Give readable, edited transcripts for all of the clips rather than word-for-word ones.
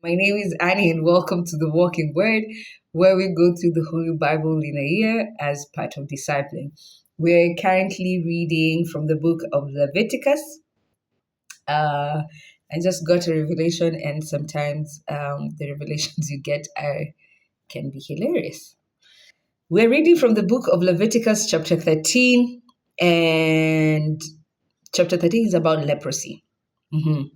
My name is Annie, and welcome to the Walking Word, where we go through the Holy Bible in a year as part of discipling. We're currently reading from the book of Leviticus. Uh, I just got a revelation, and sometimes the revelations you get can be hilarious. We're reading from the book of Leviticus, chapter 13, and chapter 13 is about leprosy. Mhm.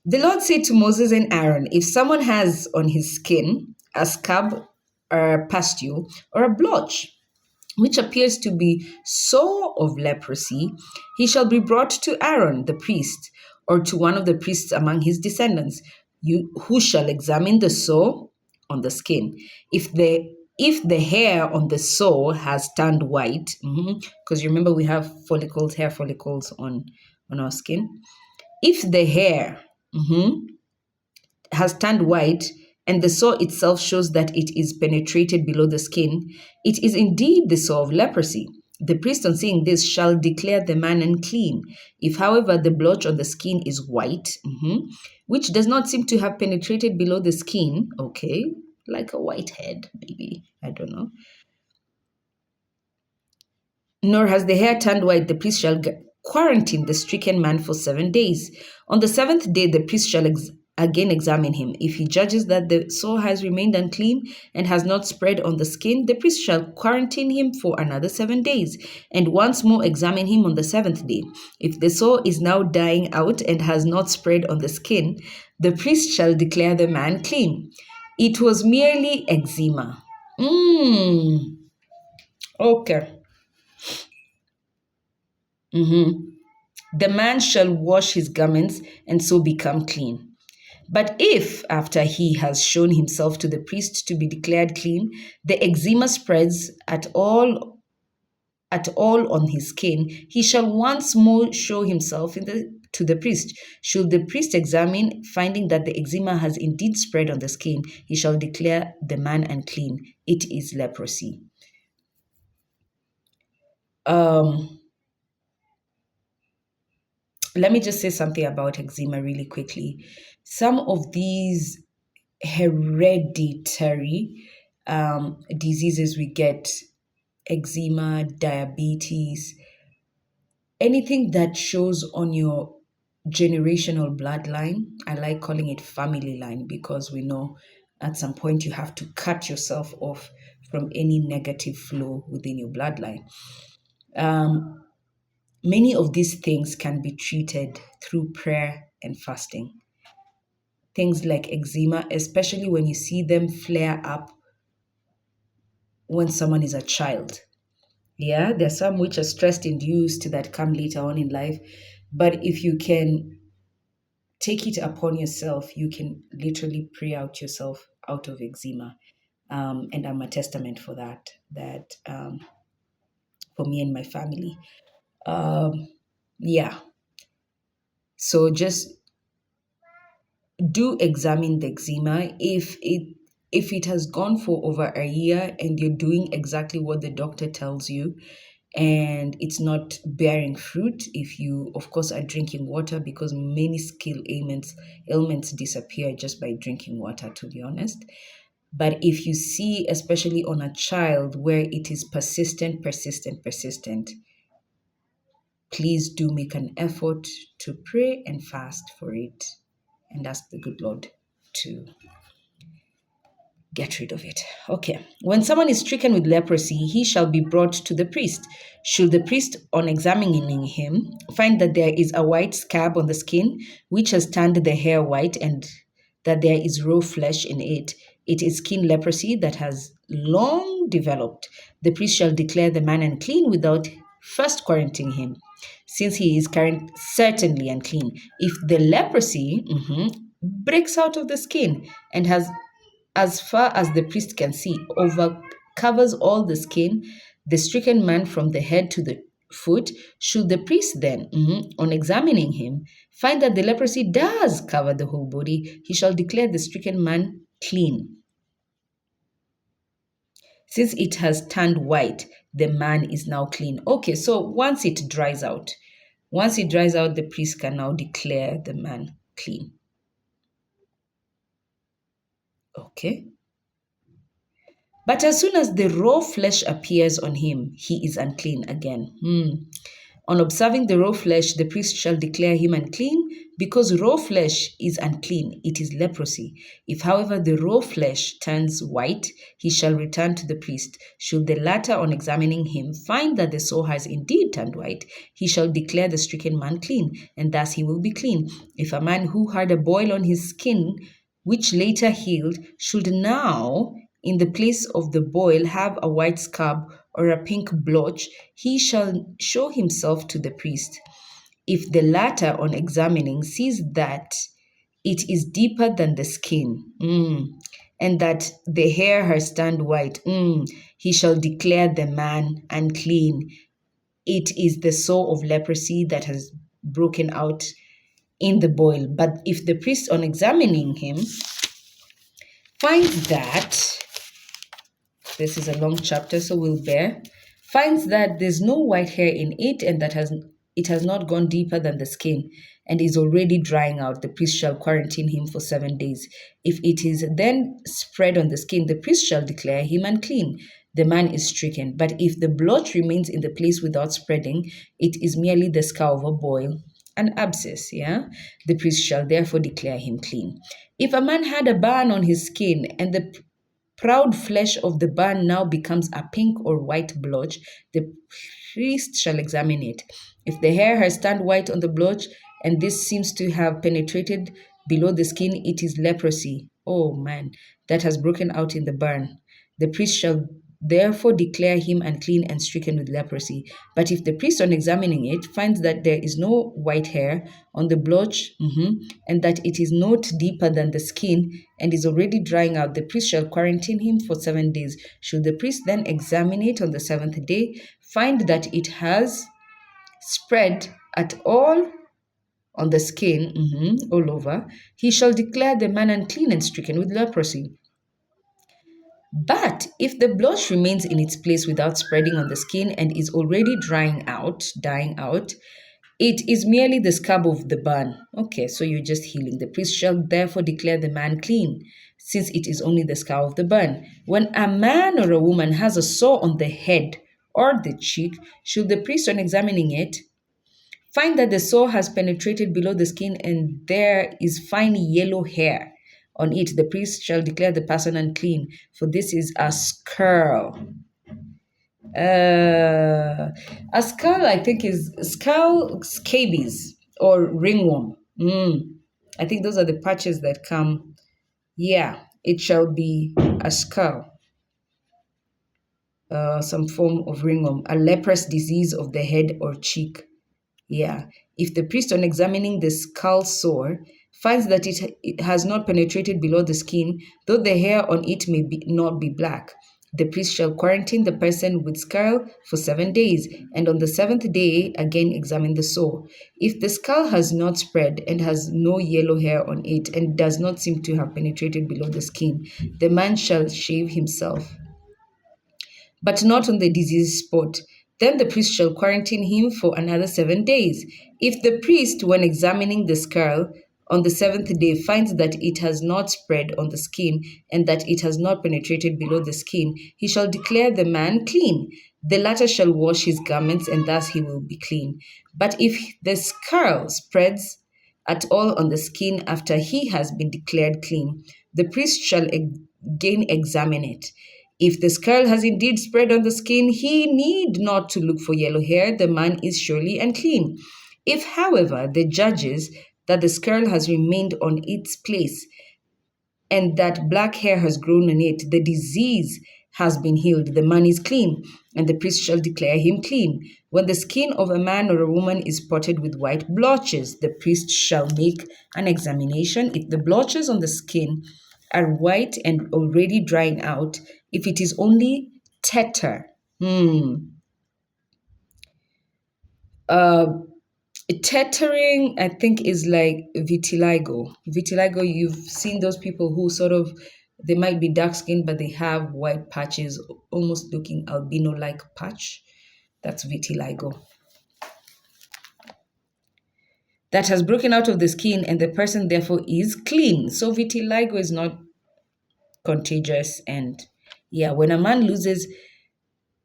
The Lord said to Moses and Aaron, if someone has on his skin a scab, a pustule, or a blotch, which appears to be sore of leprosy, he shall be brought to Aaron the priest, or to one of the priests among his descendants, who shall examine the sore on the skin. If the hair on the sore has turned white, because you remember we have follicles, hair follicles on our skin. If the hair has turned white, and the sore itself shows that it is penetrated below the skin, it is indeed the sore of leprosy. The priest, on seeing this, shall declare the man unclean. If, however, the blotch on the skin is white, which does not seem to have penetrated below the skin, okay, like a whitehead, maybe, I don't know, nor has the hair turned white, the priest shall quarantine the stricken man for 7 days. On the seventh day, the priest shall again examine him. If he judges that the sore has remained unclean and has not spread on the skin, the priest shall quarantine him for another 7 days, and once more examine him on the seventh day. If the sore is now dying out and has not spread on the skin, the priest shall declare the man clean. It was merely eczema. Okay. The man shall wash his garments and so become clean. But if, after he has shown himself to the priest to be declared clean, the eczema spreads at all on his skin, he shall once more show himself to the priest. Should the priest examine, finding that the eczema has indeed spread on the skin, he shall declare the man unclean. It is leprosy. Um, Let me just say something about eczema really quickly. Some of these hereditary diseases we get, eczema, diabetes, anything that shows on your generational bloodline. I like calling it family line because we know at some point you have to cut yourself off from any negative flow within your bloodline. Many of these things can be treated through prayer and fasting. Things like eczema, especially when you see them flare up when someone is a child. Yeah, there's some which are stress induced that come later on in life. But if you can take it upon yourself, you can literally pray out yourself out of eczema. And I'm a testament for that for me and my family. Yeah. So just do examine the eczema. If it has gone for over a year and you're doing exactly what the doctor tells you and it's not bearing fruit, if you of course are drinking water, because many skill ailments disappear just by drinking water, to be honest. But if you see, especially on a child, where it is persistent, please do make an effort to pray and fast for it and ask the good Lord to get rid of it. Okay. When someone is stricken with leprosy, he shall be brought to the priest. Should the priest, on examining him, find that there is a white scab on the skin, which has turned the hair white, and that there is raw flesh in it, it is skin leprosy that has long developed. The priest shall declare the man unclean without first quarantining him, since he is certainly unclean. If the leprosy breaks out of the skin and has, as far as the priest can see, over covers all the skin, the stricken man from the head to the foot, should the priest then, on examining him, find that the leprosy does cover the whole body, he shall declare the stricken man clean. Since it has turned white, the man is now clean. Okay, so once it dries out, the priest can now declare the man clean. Okay. But as soon as the raw flesh appears on him, he is unclean again. On observing the raw flesh, the priest shall declare him unclean, because raw flesh is unclean. It is leprosy. If, however, the raw flesh turns white, he shall return to the priest. Should the latter, on examining him, find that the sore has indeed turned white, he shall declare the stricken man clean, and thus he will be clean. If a man who had a boil on his skin, which later healed, should now, in the place of the boil, have a white scab or a pink blotch, he shall show himself to the priest. If the latter, on examining, sees that it is deeper than the skin, and that the hair has turned white, he shall declare the man unclean. It is the sore of leprosy that has broken out in the boil. But if the priest, on examining him, finds that, this is a long chapter, so we'll bear, finds that there's no white hair in it and that it has not gone deeper than the skin and is already drying out, the priest shall quarantine him for 7 days. If it is then spread on the skin, the priest shall declare him unclean. The man is stricken. But if the blotch remains in the place without spreading, it is merely the scar of a boil, an abscess, yeah? The priest shall therefore declare him clean. If a man had a burn on his skin and the proud flesh of the burn now becomes a pink or white blotch, the priest shall examine it. If the hair has turned white on the blotch, and this seems to have penetrated below the skin, it is leprosy. Oh man, that has broken out in the burn. The priest shall therefore declare him unclean and stricken with leprosy. But if the priest, on examining it, finds that there is no white hair on the blotch, and that it is not deeper than the skin and is already drying out, the priest shall quarantine him for 7 days. Should the priest then examine it on the 7th day, find that it has spread at all on the skin, all over, he shall declare the man unclean and stricken with leprosy. But if the blotch remains in its place without spreading on the skin and is already dying out, it is merely the scab of the burn. Okay, so you're just healing. The priest shall therefore declare the man clean, since it is only the scar of the burn. When a man or a woman has a sore on the head or the cheek, should the priest, on examining it, find that the sore has penetrated below the skin and there is fine yellow hair on it, the priest shall declare the person unclean, for this is a scurl. A skull, I think, is skull scabies or ringworm. I think those are the patches that come. Yeah, it shall be a skull, some form of ringworm, a leprous disease of the head or cheek. Yeah. If the priest, on examining the skull sore, finds that it has not penetrated below the skin, though the hair on it may not be black, the priest shall quarantine the person with skull for 7 days, and on the 7th day again examine the sore. If the skull has not spread and has no yellow hair on it and does not seem to have penetrated below the skin, the man shall shave himself, but not on the diseased spot. Then the priest shall quarantine him for another 7 days. If the priest, when examining the skull on the 7th day, finds that it has not spread on the skin and that it has not penetrated below the skin, he shall declare the man clean. The latter shall wash his garments, and thus he will be clean. But if the skull spreads at all on the skin after he has been declared clean, the priest shall again examine it. If the skull has indeed spread on the skin, he need not to look for yellow hair. The man is surely unclean. If, however, the judges that the skull has remained on its place and that black hair has grown on it, the disease has been healed, the man is clean, and the priest shall declare him clean. When the skin of a man or a woman is spotted with white blotches, the priest shall make an examination. If the blotches on the skin are white and already drying out, if it is only tetter, uh, tettering, I think, is like vitiligo. Vitiligo, you've seen those people who sort of, they might be dark skinned, but they have white patches, almost looking albino like patch. That's vitiligo. That has broken out of the skin, and the person therefore is clean. So vitiligo is not contagious. And yeah, when a man loses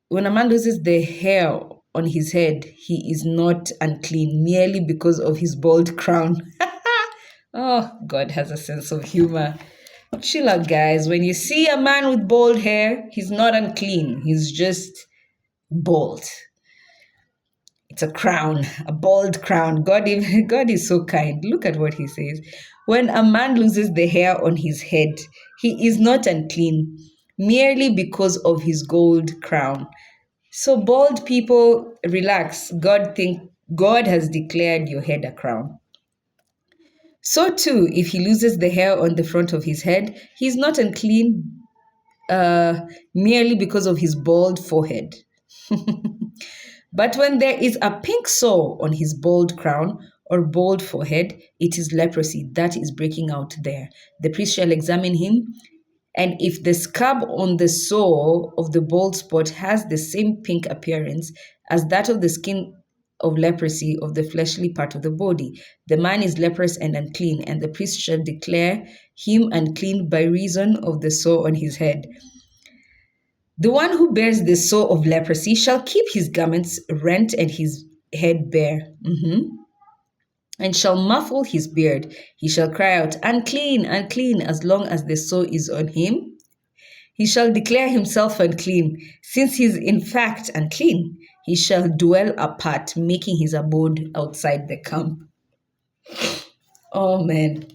the hair on his head, he is not unclean merely because of his bald crown. Oh, God has a sense of humor. Chill out, guys. When you see a man with bald hair, he's not unclean. He's just bald. It's a crown, a bald crown. God is so kind. Look at what he says. When a man loses the hair on his head, he is not unclean merely because of his gold crown. So bald people, relax. God has declared your head a crown. So too, if he loses the hair on the front of his head, he's not unclean uh, merely because of his bald forehead. But when there is a pink sore on his bald crown or bald forehead, it is leprosy that is breaking out there. The priest shall examine him, and if the scab on the sore of the bald spot has the same pink appearance as that of the skin of leprosy of the fleshly part of the body, the man is leprous and unclean, and the priest shall declare him unclean by reason of the sore on his head. The one who bears the sore of leprosy shall keep his garments rent and his head bare, and shall muffle his beard. He shall cry out, unclean, unclean, as long as the sore is on him. He shall declare himself unclean. Since he is in fact unclean, he shall dwell apart, making his abode outside the camp. Oh, man.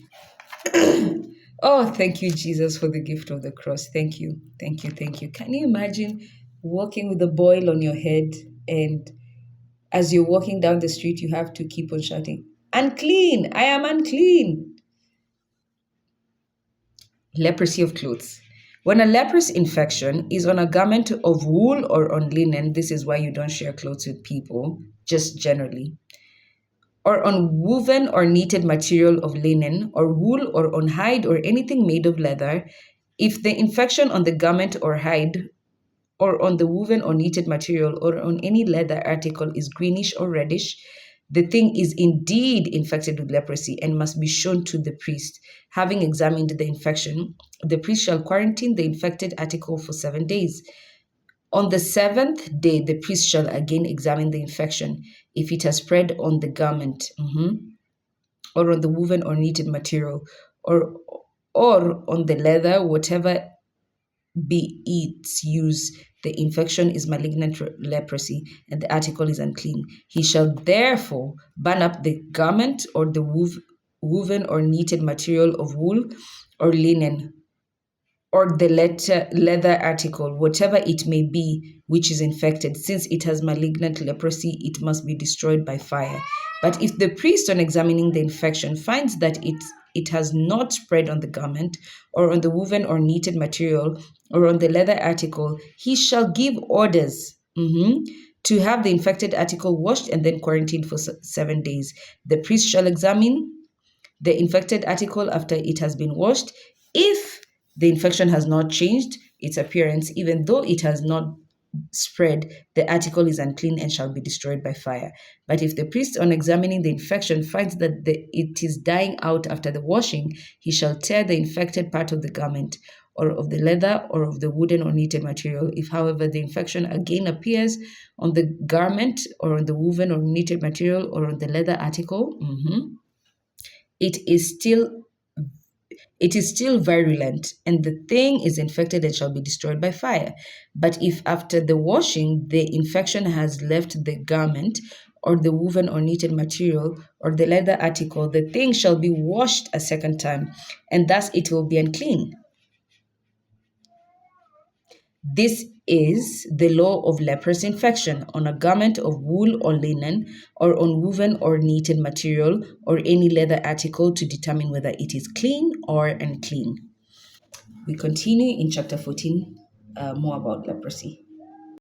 Oh, thank you, Jesus, for the gift of the cross. Thank you. Thank you. Thank you. Can you imagine walking with a boil on your head, and as you're walking down the street, you have to keep on shouting, unclean, I am unclean. Leprosy of clothes. When a leprous infection is on a garment of wool or on linen, this is why you don't share clothes with people, just generally, or on woven or knitted material of linen, or wool, or on hide, or anything made of leather, if the infection on the garment or hide, or on the woven or knitted material, or on any leather article is greenish or reddish, the thing is indeed infected with leprosy and must be shown to the priest. Having examined the infection, the priest shall quarantine the infected article for 7 days. On the seventh day, the priest shall again examine the infection. If it has spread on the garment, or on the woven or knitted material, or on the leather, whatever be its use, the infection is malignant leprosy, and the article is unclean. He shall therefore burn up the garment or the woven or knitted material of wool or linen, or the leather article, whatever it may be, which is infected. Since it has malignant leprosy, it must be destroyed by fire. But if the priest, on examining the infection, finds that it has not spread on the garment, or on the woven or knitted material, or on the leather article, he shall give orders to have the infected article washed and then quarantined for 7 days. The priest shall examine the infected article after it has been washed. If the infection has not changed its appearance, even though it has not spread, the article is unclean and shall be destroyed by fire. But if the priest, on examining the infection, finds that it is dying out after the washing, he shall tear the infected part of the garment, or of the leather, or of the wooden or knitted material. If, however, the infection again appears on the garment, or on the woven or knitted material, or on the leather article, it is still virulent, and the thing is infected and shall be destroyed by fire. But if after the washing the infection has left the garment, or the woven or knitted material, or the leather article, the thing shall be washed a second time, and thus it will be unclean. This is the law of leprous infection on a garment of wool or linen, or on woven or knitted material, or any leather article, to determine whether it is clean or unclean. We continue in chapter 14, more about leprosy.